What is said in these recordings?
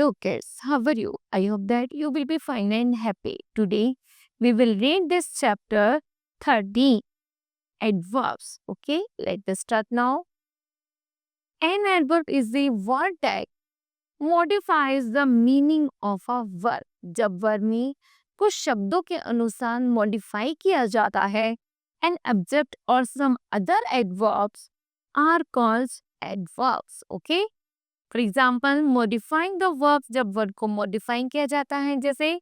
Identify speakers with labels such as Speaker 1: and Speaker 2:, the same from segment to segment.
Speaker 1: Hello kids, how are you? I hope that you will be fine and happy. Today we will read this chapter 13 adverbs. Okay, let us start now. An adverb is a word that modifies the meaning of a verb. जब verb में कुछ शब्दों के अनुसार modify किया जाता है, an adjective or some other adverbs are called adverbs. Okay. For example modifying the verb, जब वर्ब को मॉडिफाइंग किया जाता है, जैसे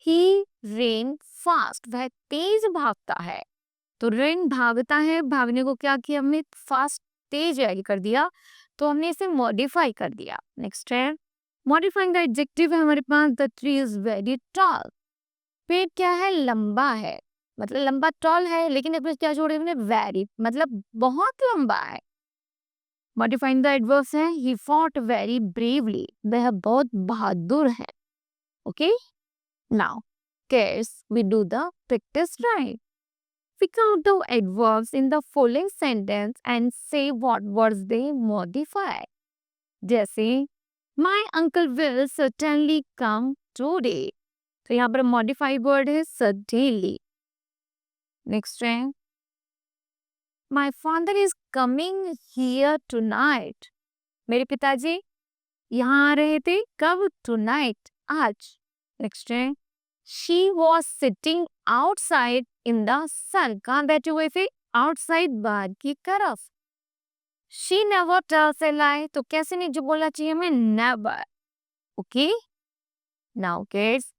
Speaker 1: ही रेन फास्ट, वह तेज भागता है। तो रेन भागता है, भागने को क्या किया हमने, फास्ट तेज ऐड कर दिया, तो हमने इसे मॉडिफाई कर दिया। नेक्स्ट है मॉडिफाइंग द एडजेक्टिव है हमारे पास, the tree is very tall. पेड़ क्या है, लंबा है, मतलब लंबा टॉल है, लेकिन अब क्या जोड़े हमने, वेरी, मतलब बहुत लंबा है। मॉडिफाइंग द एडवर्ब्स है, ही फॉट वेरी ब्रेवली, वह बहुत बहादुर है। Okay, now kids we do the practice right. Pick out the adverbs in the following sentence and say what words they modify. जैसे my uncle will certainly come today, तो यहाँ पर modified word है certainly. Next है my father is coming here tonight, मेरे पिताजी यहाँ आ रहे थे, कब, टुनाइट, आज। नेक्स्ट है she was sitting outside in the sun, कहाँ बैठे हुए थे, आउटसाइड, बाहर की तरफ। She never tells a lie, तो कैसे नहीं जो बोलना चाहिए हमें, never. Okay, now kids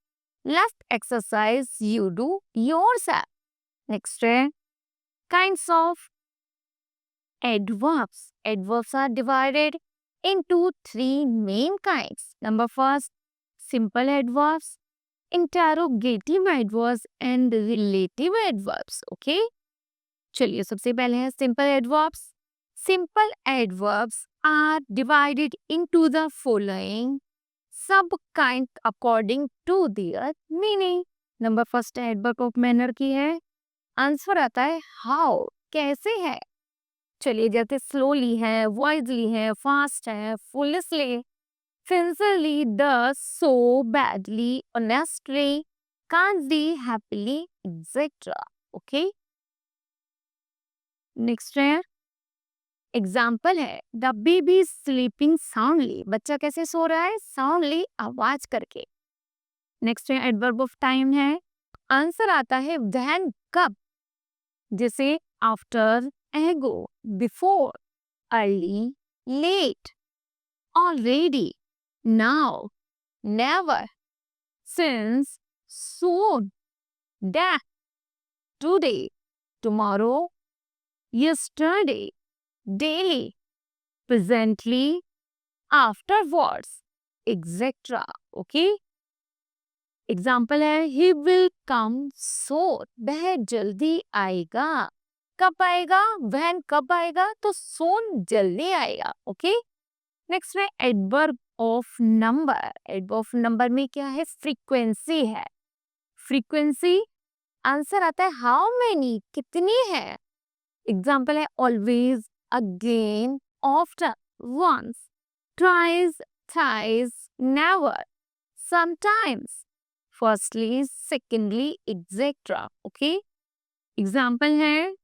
Speaker 1: let's exercise you do yourself. Next है kinds of adverbs. Adverbs are divided into three main kinds. Number first, simple adverbs, interrogative adverbs and relative adverbs. Okay? चलिए सबसे पहले है simple adverbs. Simple adverbs are divided into the following sub kind according to their meaning. Number first adverb of manner की है, answer आता है how, कैसे है। चलिए जैसे स्लोली है, वाइजली है, फास्ट है, foolishly, sincerely, thus, so, badly, honestly, kindly, happily, etcetera. Okay, next है एग्जाम्पल है द बेबी स्लीपिंग साउंडली, बच्चा कैसे सो रहा है, साउंडली, आवाज करके। नेक्स्ट है एडवर्ब ऑफ टाइम है, आंसर आता है व्हेन, कब, जैसे after, ago, before, early, late, already, now, never, since, soon, that, today, tomorrow, yesterday, daily, presently, afterwards, etc. Okay? Example है ही विल कम सोन, वह जल्दी आएगा, कब आएगा, वहन कब आएगा, तो सोन जल्दी आएगा। ओके, नेक्स्ट है adverb of number. Adverb of number में क्या है, फ्रीक्वेंसी है। फ्रीक्वेंसी आंसर आता है हाउ मेनी, कितनी है। एग्जाम्पल है always, again, often, once, twice, thrice, never, sometimes, firstly, secondly, etcetera. Okay, example है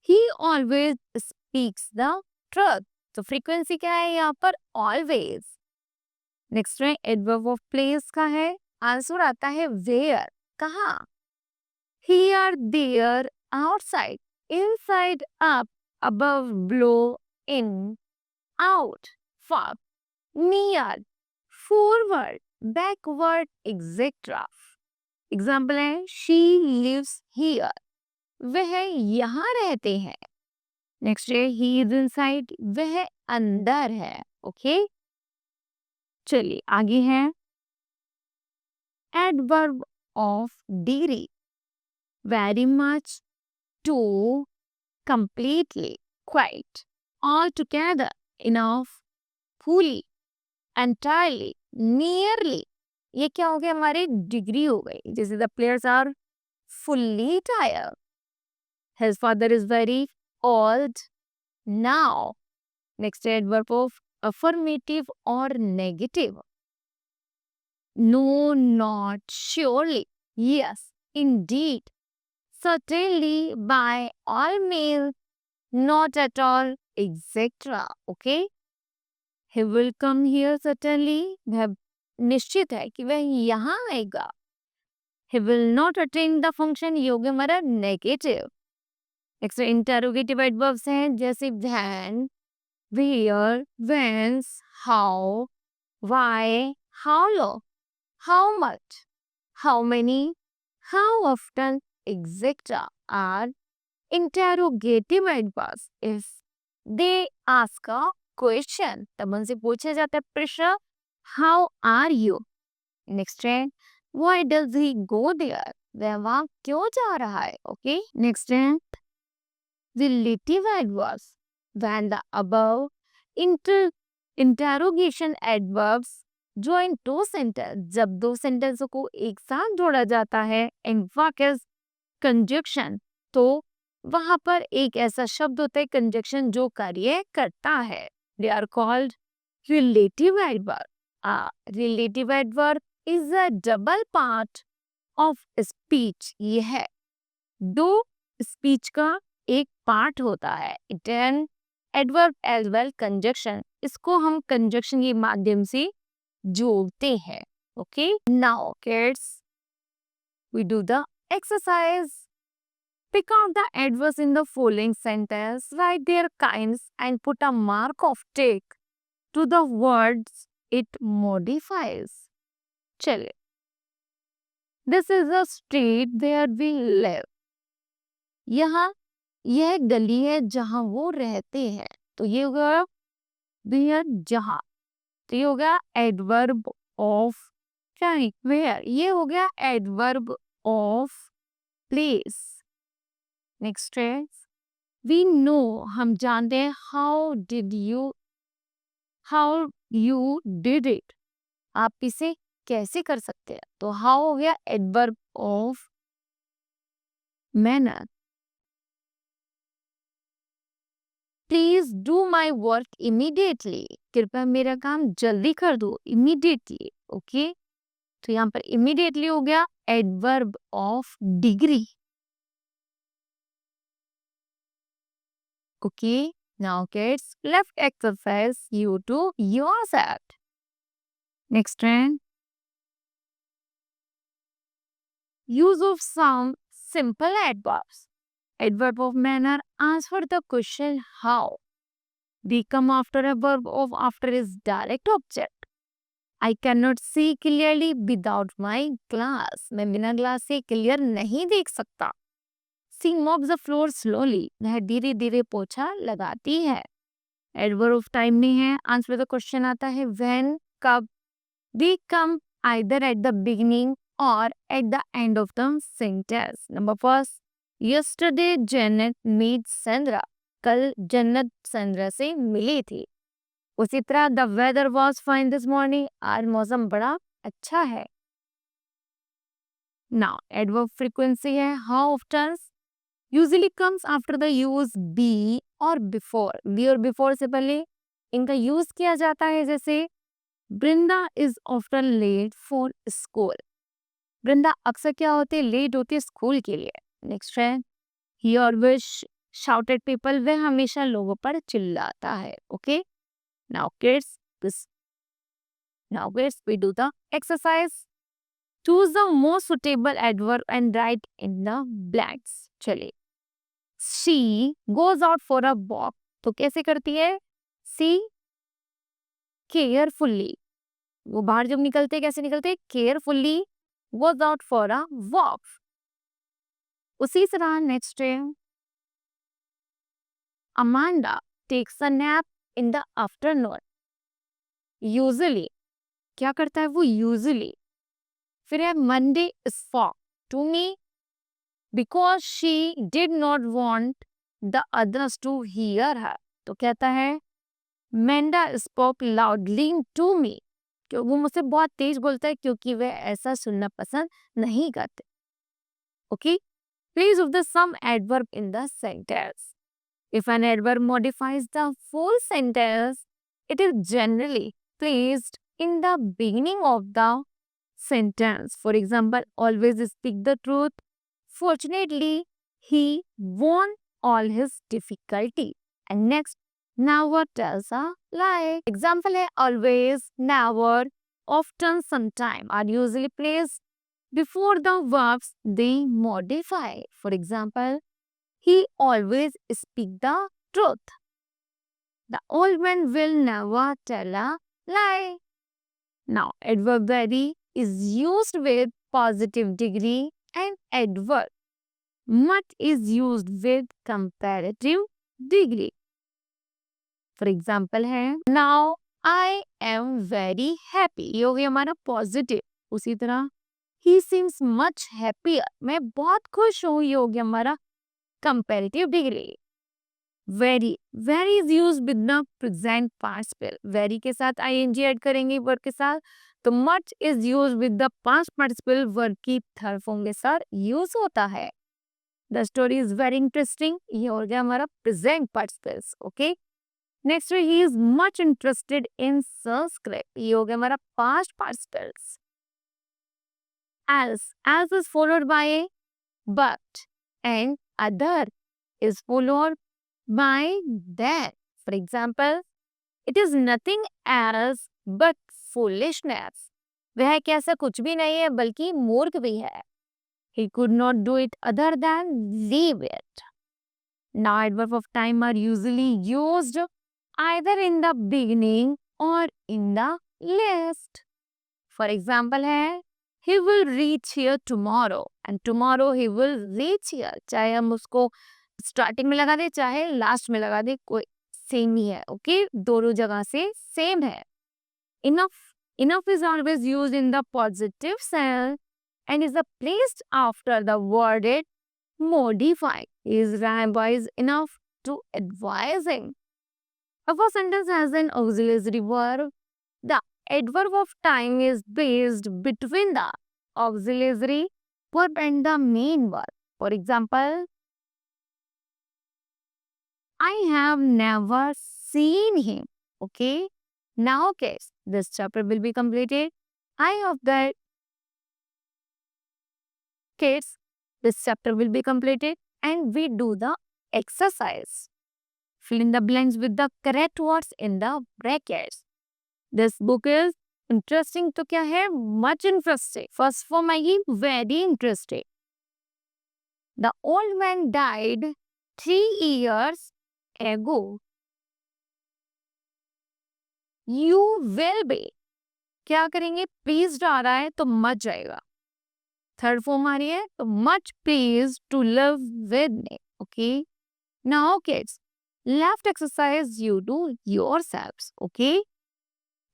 Speaker 1: he always speaks the truth, तो फ्रीक्वेंसी क्या है यहाँ पर, ऑलवेज। नेक्स्ट है एडवर्ब ऑफ प्लेस का है, आंसर आता है वेयर, कहाँ। Here, there, outside, inside, up, above, below, in, out, far, near, forward, backward, etcetera. Example है शी लिव्स हियर, वह यहाँ रहते हैं। नेक्स्ट है ही इज इनसाइड, वह अंदर है। ओके, चलिए आगे है adverb of degree, very much, too, completely, quite, all together, enough, fully, entirely, nearly, ये क्या हो गया, हमारी डिग्री हो गई। जैसे the players are fully tired, his father is very old now. Next adverb of affirmative or negative. No, not surely. Yes, indeed. Certainly, by all means, not at all, etc. Okay? He will come here certainly. वह निश्चित है कि वह यहाँ आएगा. He will not attend the function. ये हो गया हमारा negative. Next interrogative adverbs हैं जैसे when, where, whence, how, why, how long, how much, how many, how often, etc. are interrogative adverbs. If they ask a question, तब उनसे पूछा जाता है प्रश्न how are you? Next है why does he go there? वह वहाँ क्यों जा रहा है? Okay. Next है relative adverbs. When the above interrogation adverbs join two sentences, जब दो सेंटेंसों को एक साथ जोड़ा जाता है in work conjunction, तो वहां पर एक ऐसा शब्द होता है conjunction जो कार्य करता है. They are called relative adverb. Relative adverb is a double part of speech. ये है दो स्पीच का एक पार्ट होता है. It an adverb as well conjunction. इसको हम कंजक्शन के माध्यम से जोड़ते हैं. Okay, now kids we do the exercise. Pick out the adverbs in the following sentence, write their kinds and put a mark of tick to the words it modifies. चलिए. This is a street where we live. यहाँ यह गली है जहां वो रहते हैं. तो ये होगा वेयर जहां. तो ये हो गया एडवर्ब ऑफ क्या है वेयर. ये हो गया एडवर्ब ऑफ प्लेस. नेक्स्ट है वी नो. हम जानते हैं हाउ यू डिड इट. आप इसे कैसे कर सकते हैं. तो हाउ हो गया adverb of manner. Please do my work immediately. कृपया मेरा काम जल्दी कर दो. इमीडिएटली. ओके, तो यहाँ पर इमीडिएटली हो गया adverb of degree. Okay, now kids left exercise you to yourself. Next है use of some simple adverbs. Adverb of manner answer the question how. They come after a verb of after is direct object. I cannot see clearly without my glass. मैं बिना glass से clear नहीं देख सकता. She mops the floor slowly. वह धीरे धीरे पोछा लगाती है. Adverb of time में है. Answer the question आता है when, कब. They come either at the beginning or at the end of the sentence. Number first, yesterday Janet met Sandra. कल जन्नत संद्रा से मिली थी. उसी तरह the weather was fine this morning. आज मौसम बड़ा अच्छा है. Now, adverb frequency है how often. Usually comes after the use be or before. Be और before से पहले इनका यूज किया जाता है. जैसे Brinda is often late for school. Brinda अक्सर क्या होते हैं लेट होती है स्कूल के लिए. नेक्स्ट है he always shouted people. वह हमेशा लोगों पर चिल्लाता है. Okay, now kids we do the exercise. Choose the most suitable adverb and write in the blanks. चलिए. She goes out for a walk. तो कैसे करती है. She carefully. वो बाहर जब निकलते कैसे निकलते carefully goes out for a walk. उसी तरह नेक्स्ट है Amanda takes a nap in the afternoon. Usually क्या करता है वो usually. फिर है Monday spoke to me because she did not want the others to hear her. तो कहता है Amanda spoke loudly to me. कि वो मुझसे बहुत तेज बोलता है क्योंकि वह ऐसा सुनना पसंद नहीं करते. Okay, please use the some adverb in the sentence. If an adverb modifies the full sentence, it is generally placed in the beginning of the sentence. For example, always speak the truth. Fortunately, he won all his difficulty. And next, never tells a lie. Example है always, never, often, sometime are usually placed before the verbs they modify. For example, he always speak the truth. The old man will never tell a lie. Now, adverb very is used with positive degree and adverb much is used with comparative degree. For example है now I am very happy. ये हो गया हमारा positive. उसी तरह he seems much happier. मैं बहुत खुश हूँ. ये हो गया हमारा comparative degree. Very is used with the present participle. Very के साथ ing ऐड करेंगे वर्ब के साथ. तो much is used with the past participle verb की थर्ड फॉर्म के साथ यूज होता है. The story is very interesting. ये हो गया हमारा present participles. Okay. Next he is much interested in Sanskrit. ये हो गया हमारा past participles. As is followed by but and other is followed by that. For example, it is nothing else but foolishness. वह कैसा कुछ भी नहीं है बल्कि मूर्ख भी है. He could not do it other than leave it. Now, adverb of time are usually used either in the beginning or in the last. For example है he will reach here tomorrow and tomorrow he will reach here. चाहे हम उसको starting में लगा दे चाहे last में लगा दे कोई सेम ही है. ओके दोनों जगह से सेम है. Enough is always used in the positive sense and is placed after the word it modified. Is rhyme-wise enough to advising. If a sentence has an auxiliary verb, the adverb of time is based between the auxiliary verb and the main verb. For example, I have never seen him. Okay. Now, case this chapter will be completed. I hope that kids this chapter will be completed and we do the exercise. Fill in the blanks with the correct words in the brackets. This book is interesting तो क्या है much interesting. First form आएगी very interesting. The old man died 3 years ago. You will be. क्या करेंगे pleased आ रहा है तो much जाएगा. थर्ड फॉर्म आ रही है तो much pleased to live with me. Okay. Now kids, left exercise you do yourselves. Okay.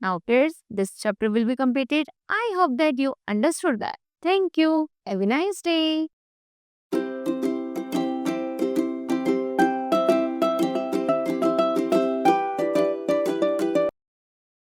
Speaker 1: Now kids, this chapter will be completed. I hope that you understood that. Thank you. Have a nice day.